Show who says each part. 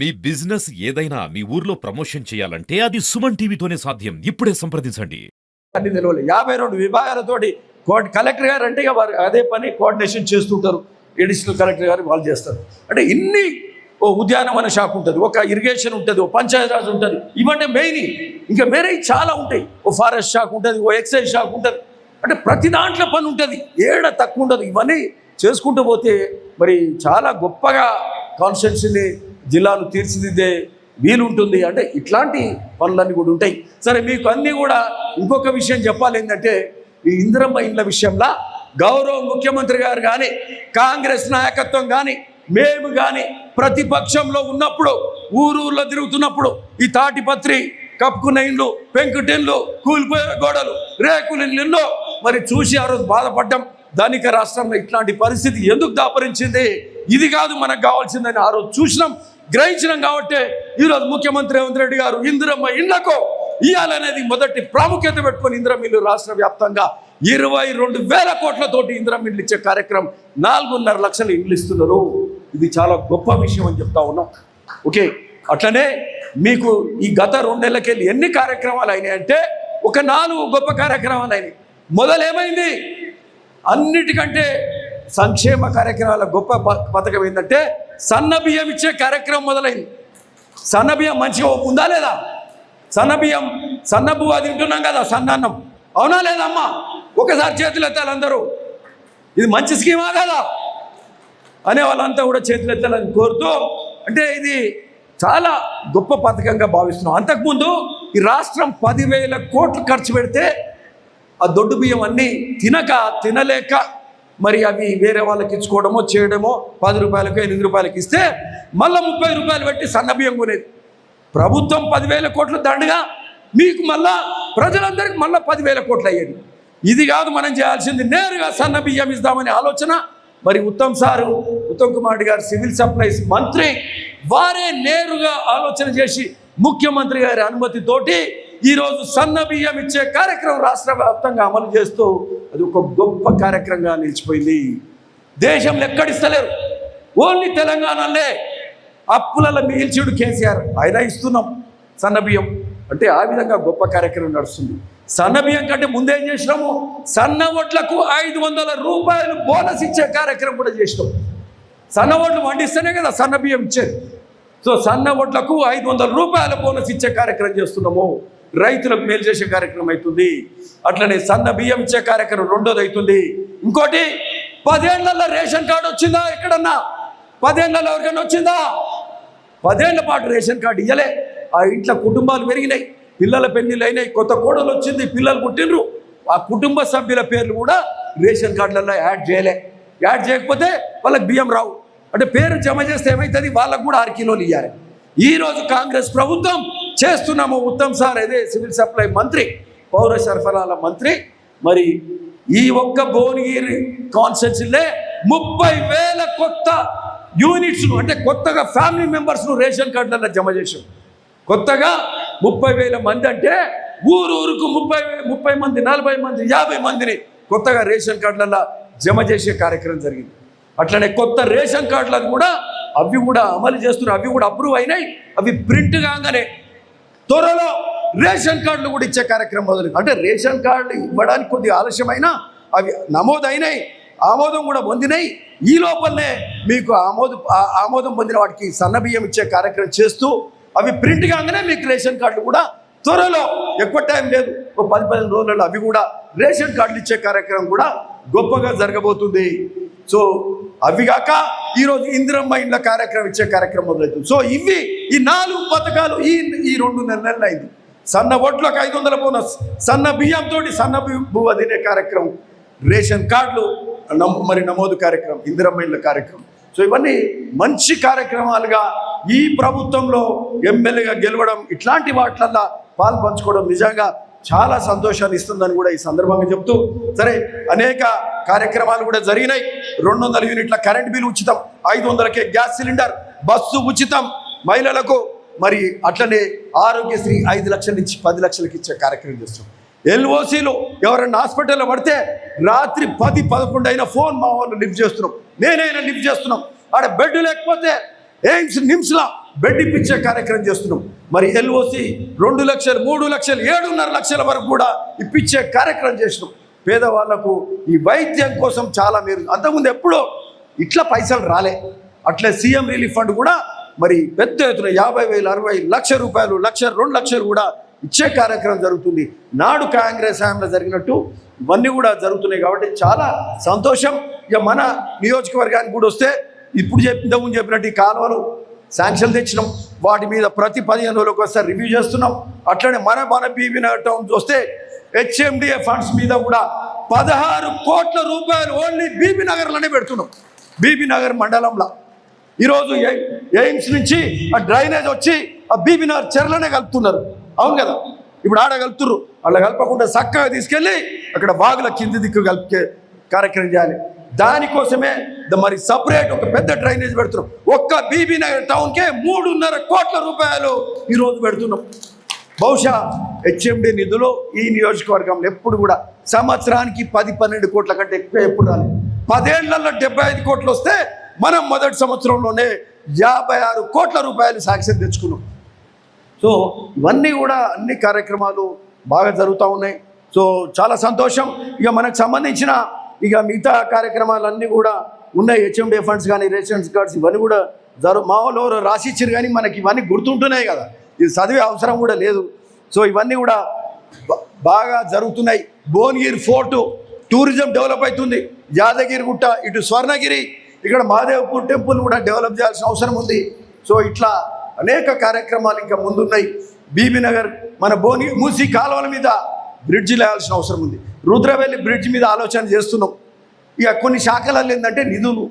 Speaker 1: మీ business ఏదైనా మీ ఊర్లో promotion చేయాలంటే అది సుమన్ టీవీతోనే సాధ్యం. ఇప్పుడే సంప్రదించండి.
Speaker 2: అన్ని తెలియదు 52 విభాగాలతోటి కలెక్టర్ గారు అంటే వారు అదే పని కోఆర్డినేషన్ చేస్తుంటారు. అడిషనల్ కలెక్టర్ గారు వాళ్ళు చేస్తారు. అంటే ఇన్ని ఉద్యానవన శాఖ ఉంటుంది, ఒక ఇరిగేషన్ ఉంటుంది, ఓ పంచాయతీరాజ్ ఉంటుంది. ఇవన్నీ మెయిన్. ఇంకా వేరే చాలా ఉంటాయి. ఓ ఫారెస్ట్ శాఖ ఉంటుంది, ఓ ఎక్సైజ్ శాఖ ఉంటుంది. అంటే ప్రతి దాంట్లో పని ఉంటుంది, ఏడ తక్కువ ఉండదు. ఇవన్నీ చేసుకుంటూ పోతే మరి చాలా గొప్పగా కాన్స్టిట్యున్సీని జిల్లాను తీర్చిదిద్దే వీలుంటుంది. అంటే ఇట్లాంటి పనులన్నీ కూడా ఉంటాయి. సరే, మీకు అన్నీ కూడా ఇంకొక విషయం చెప్పాలి. ఏంటంటే ఈ ఇందిరమ్మ ఇండ్ల విషయంలో గౌరవ ముఖ్యమంత్రి గారు కానీ, కాంగ్రెస్ నాయకత్వం కానీ, మేము కానీ ప్రతిపక్షంలో ఉన్నప్పుడు ఊరూర్లో తిరుగుతున్నప్పుడు ఈ తాటిపత్రి కప్పుకున్న ఇండ్లు, పెంకుటిండ్లు, కూలిపోయే గోడలు, రేకులు ఎన్నో మరి చూసి ఆ రోజు బాధపడ్డాం. ధనిక రాష్ట్రంలో ఇట్లాంటి పరిస్థితి ఎందుకు దాపరించింది, ఇది కాదు మనకు కావాల్సిందని ఆ రోజు చూసినాం, గ్రహించినాం. కాబట్టి ఈరోజు ముఖ్యమంత్రి రేవంత్ రెడ్డి గారు ఇందిరమ్మ ఇళ్లకు ఇవ్వాలనేది మొదటి ప్రాముఖ్యత పెట్టుకొని ఇందిరమ్మ ఇల్లు రాష్ట్ర వ్యాప్తంగా 22,000 కోట్లతోటి ఇందిరమ్మ ఇల్లు ఇచ్చే కార్యక్రమం 4.5 లక్షల ఇల్లు ఇస్తున్నారు. ఇది చాలా గొప్ప విషయం అని చెప్తా ఉన్నాం. ఓకే, అట్లనే మీకు ఈ గత 2 నెలలకెళ్ళి ఎన్ని కార్యక్రమాలు అయినాయంటే ఒక 4 గొప్ప కార్యక్రమాలు అయినాయి. మొదలేమైంది, అన్నిటికంటే సంక్షేమ కార్యక్రమాల గొప్ప పథకం ఏంటంటే సన్న బియ్యం ఇచ్చే కార్యక్రమం మొదలైంది. సన్న బియ్యం మంచిగా ఉందా లేదా? సన్నబువ్వ తింటున్నాం కదా, సన్నాన్నం, అవునా లేదమ్మా? ఒకసారి చేతులు ఎత్తాలి అందరూ. ఇది మంచి స్కీమా కదా అనే వాళ్ళంతా కూడా చేతులు ఎత్తాలని కోరుతూ, అంటే ఇది చాలా గొప్ప పథకంగా భావిస్తున్నాం. అంతకుముందు ఈ రాష్ట్రం 10,000 కోట్లు ఖర్చు పెడితే ఆ దొడ్డు బియ్యం అన్నీ తినలేక మరి అవి వేరే వాళ్ళకి ఇచ్చుకోవడమో చేయడమో 10 రూపాయలకు 8 రూపాయలకి ఇస్తే మళ్ళీ 30 రూపాయలు పెట్టి సన్న బియ్యం కొనేది. ప్రభుత్వం 10,000 కోట్లు దండగా మీకు మళ్ళా ప్రజలందరికీ మళ్ళీ 10,000 కోట్లు అయ్యేది. ఇది కాదు మనం చేయాల్సింది, నేరుగా సన్న బియ్యం ఇద్దామనే ఆలోచన. మరి ఉత్తమ్ కుమార్ గారు సివిల్ సప్లైస్ మంత్రి వారే నేరుగా ఆలోచన చేసి ముఖ్యమంత్రి గారి అనుమతితోటి ఈరోజు సన్న బియ్యం ఇచ్చే కార్యక్రమం రాష్ట్ర వ్యాప్తంగా అమలు చేస్తూ అది ఒక గొప్ప కార్యక్రమంగా నిలిచిపోయింది. దేశంలో ఎక్కడిస్తలేరు, ఓన్లీ తెలంగాణలో అప్పులలో మిగిల్చుడు కేసీఆర్, అయినా ఇస్తున్నాం సన్న బియ్యం. అంటే ఆ విధంగా గొప్ప కార్యక్రమం నడుస్తుంది. సన్న బియ్యం కంటే ముందేం చేసినాము, సన్న ఓట్లకు 500 రూపాయలు బోనస్ ఇచ్చే కార్యక్రమం కూడా చేసినాం. సన్న ఓట్లు వండిస్తేనే కదా సన్న బియ్యం ఇచ్చేది. సో సన్న ఓట్లకు 500 రూపాయల బోనస్ ఇచ్చే కార్యక్రమం చేస్తున్నాము. రైతులకు మేలు చేసే కార్యక్రమం అవుతుంది. అట్లనే సన్న బియ్యం ఇచ్చే కార్యక్రమం రెండోది అవుతుంది. ఇంకోటి, 10 ఏళ్లలో రేషన్ కార్డు వచ్చిందా? ఎక్కడన్నా 10 ఏళ్లలో ఎవరికైనా వచ్చిందా? 10 ఏళ్ల పాటు రేషన్ కార్డు ఇవ్వలే. ఆ ఇంట్లో కుటుంబాలు పెరిగినాయి, పిల్లల పెళ్లిళ్ళు అయినాయి, కొత్త కోడలు వచ్చింది, పిల్లలు పుట్టినరు. ఆ కుటుంబ సభ్యుల పేర్లు కూడా రేషన్ కార్డులలో యాడ్ చేయకపోతే వాళ్ళకి బియ్యం రావు. అంటే పేరు జమ చేస్తే ఏమవుతుంది, వాళ్ళకు కూడా 6 కిలోలు ఇవ్వాలి. ఈరోజు కాంగ్రెస్ ప్రభుత్వం చేస్తున్నాము. ఉత్తమ్ సార్ అదే సివిల్ సప్లై మంత్రి, పౌర సరఫరాల మంత్రి, మరి ఈ ఒక్క భువనగిరి కాన్స్టిట్యున్సీలో 30,000 కొత్త యూనిట్స్ను, అంటే కొత్తగా ఫ్యామిలీ మెంబర్స్ను రేషన్ కార్డులలో జమ చేసాం. కొత్తగా 30,000 మంది, అంటే ఊరుకు 30 మంది, 40 మంది, 50 మందిని కొత్తగా రేషన్ కార్డులలో జమ చేసే కార్యక్రమం జరిగింది. అట్లనే కొత్త రేషన్ కార్డులను కూడా అవి కూడా అమలు చేస్తున్నారు. అవి కూడా అప్రూవ్ అయినాయి. అవి ప్రింట్ కాగానే త్వరలో రేషన్ కార్డులు కూడా ఇచ్చే కార్యక్రమం మొదలైంది. అంటే రేషన్ కార్డులు ఇవ్వడానికి కొద్దిగా ఆలస్యమైనా అవి నమోదైనాయి, ఆమోదం కూడా పొందినాయి. ఈ లోపలనే మీకు ఆమోదం పొందిన వాటికి సన్న బియ్యం ఇచ్చే కార్యక్రమం చేస్తూ అవి ప్రింట్ కాగానే మీకు రేషన్ కార్డులు కూడా త్వరలో, ఎక్కువ టైం లేదు, ఒక 10-15 రోజులలో అవి కూడా రేషన్ కార్డులు ఇచ్చే కార్యక్రమం కూడా గొప్పగా జరగబోతుంది. సో అవి కాక ఈరోజు ఇందిరమ్మ ఇండ్ల కార్యక్రమం ఇచ్చే కార్యక్రమం మొదలవుతుంది. సో ఇవి ఈ 4 పథకాలు ఈ 2 నెలలు అయింది. సన్న ఓట్లకు 500 బోనస్, సన్న బియ్యంతో సన్న బువ్వ తినే కార్యక్రమం, రేషన్ కార్డులు మరి నమోదు కార్యక్రమం, ఇందిరమ్మ ఇండ్ల కార్యక్రమం. సో ఇవన్నీ మంచి కార్యక్రమాలుగా ఈ ప్రభుత్వంలో ఎమ్మెల్యేగా గెలవడం, ఇట్లాంటి వాటిలల్లో పాలు పంచుకోవడం నిజంగా చాలా సంతోషాన్ని ఇస్తుందని కూడా ఈ సందర్భంగా చెప్తూ, సరే అనేక కార్యక్రమాలు కూడా జరిగినాయి. 200 యూనిట్ల కరెంట్ బిల్ ఉచితం, 500కే గ్యాస్ సిలిండర్, బస్సు ఉచితం మహిళలకు, మరి అట్లనే ఆరోగ్యశ్రీ 5 లక్షల నుంచి 10 లక్షలకి ఇచ్చే కార్యక్రమం చేస్తున్నాం. ఎల్ఓసీలు ఎవరన్నా హాస్పిటల్లో పడితే రాత్రి 10-11 అయినా ఫోన్ మా వాళ్ళు లిఫ్ట్ చేస్తున్నాం, నేనైనా లిఫ్ట్ చేస్తున్నాం. ఆడ బెడ్ లేకపోతే ఎయిమ్స్ నిమ్స్లా బెడ్ ఇప్పించే కార్యక్రమం చేస్తున్నాం. మరి ఎల్ఓసి 2 లక్షలు 3 లక్షలు 7.5 లక్షల వరకు కూడా ఇప్పించే కార్యక్రమం చేసినాం. పేదవాళ్లకు ఈ వైద్యం కోసం చాలా మీరు అంతకుముందు ఎప్పుడో ఇట్లా పైసలు రాలే. అట్లే సీఎం రిలీఫ్ ఫండ్ కూడా మరి పెద్ద ఎత్తున 50,000 60 లక్షల రూపాయలు 1 2 లక్షలు కూడా ఇచ్చే కార్యక్రమం జరుగుతుంది. నాడు కాంగ్రెస్ హయాంలో జరిగినట్టు ఇవన్నీ కూడా జరుగుతున్నాయి కాబట్టి చాలా సంతోషం. ఇక మన నియోజకవర్గానికి కూడా వస్తే ఇప్పుడు ఇంతకుముందు చెప్పినట్టు ఈ కాలువలు శాంక్షన్ తెచ్చినాం. వాటి మీద ప్రతి 15 రోజులకు ఒకసారి రివ్యూ చేస్తున్నాం. అట్లనే మన బీబీ నగర్ టౌన్ చూస్తే హెచ్ఎండిఏ ఫండ్స్ మీద కూడా 16 కోట్ల రూపాయలు ఓన్లీ బీబీ నగర్లోనే పెడుతున్నాం. బీబీ నగర్ మండలంలో ఈరోజు ఎయిమ్స్ నుంచి ఆ డ్రైనేజ్ వచ్చి ఆ బీబీ నగర్ చెర్లనే కలుపుతున్నారు. అవును కదా, ఇప్పుడు ఆడ కలుపుతున్నారు. అలా కలపకుండా చక్కగా తీసుకెళ్ళి అక్కడ బాగుల కింది దిక్కు కలిపే కార్యక్రమం చేయాలి. దానికోసమే మరి సపరేట్ ఒక పెద్ద డ్రైనేజ్ పెడుతున్నాం. ఒక్క బీబీ నగర్ టౌన్కే 3.5 కోట్ల రూపాయలు ఈరోజు పెడుతున్నాం. బహుశా హెచ్ఎండి నిధులు ఈ నియోజకవర్గంలో ఎప్పుడు కూడా సంవత్సరానికి 10-12 కోట్ల కంటే ఎక్కువ ఎప్పుడు రాలేదు. 10 ఏళ్లలో 75 కోట్లు వస్తే మనం మొదటి సంవత్సరంలోనే 56 కోట్ల రూపాయలు శాంక్షన్ తెచ్చుకున్నాం. సో ఇవన్నీ కూడా అన్ని కార్యక్రమాలు బాగా జరుగుతూ ఉన్నాయి. సో చాలా సంతోషం. ఇక మనకు సంబంధించిన ఇక మిగతా కార్యక్రమాలన్నీ కూడా ఉన్నాయి. హెచ్ఎండిఏ ఫండ్స్ కానీ రేషన్స్ కార్డ్స్ ఇవన్నీ కూడా మా వాళ్ళు రాసిచ్చారు కానీ మనకి ఇవన్నీ గుర్తుంటున్నాయి కదా, ఇది చదివే అవసరం కూడా లేదు. సో ఇవన్నీ కూడా బాగా జరుగుతున్నాయి. భువనగిరి ఫోర్టు టూరిజం డెవలప్ అవుతుంది. యాదగిరి గుట్ట ఇటు స్వర్ణగిరి ఇక్కడ మహాదేవ్పూర్ టెంపుల్ కూడా డెవలప్ చేయాల్సిన అవసరం ఉంది. సో ఇట్లా అనేక కార్యక్రమాలు ఇంకా ముందున్నాయి. బీబీ నగర్ మన మూసీ కాలువల మీద బ్రిడ్జిలు వేయాల్సిన అవసరం ఉంది. రుద్రవెల్లి బ్రిడ్జ్ మీద ఆలోచన చేస్తున్నాం. ఇక కొన్ని శాఖలలో ఏంటంటే నిధులు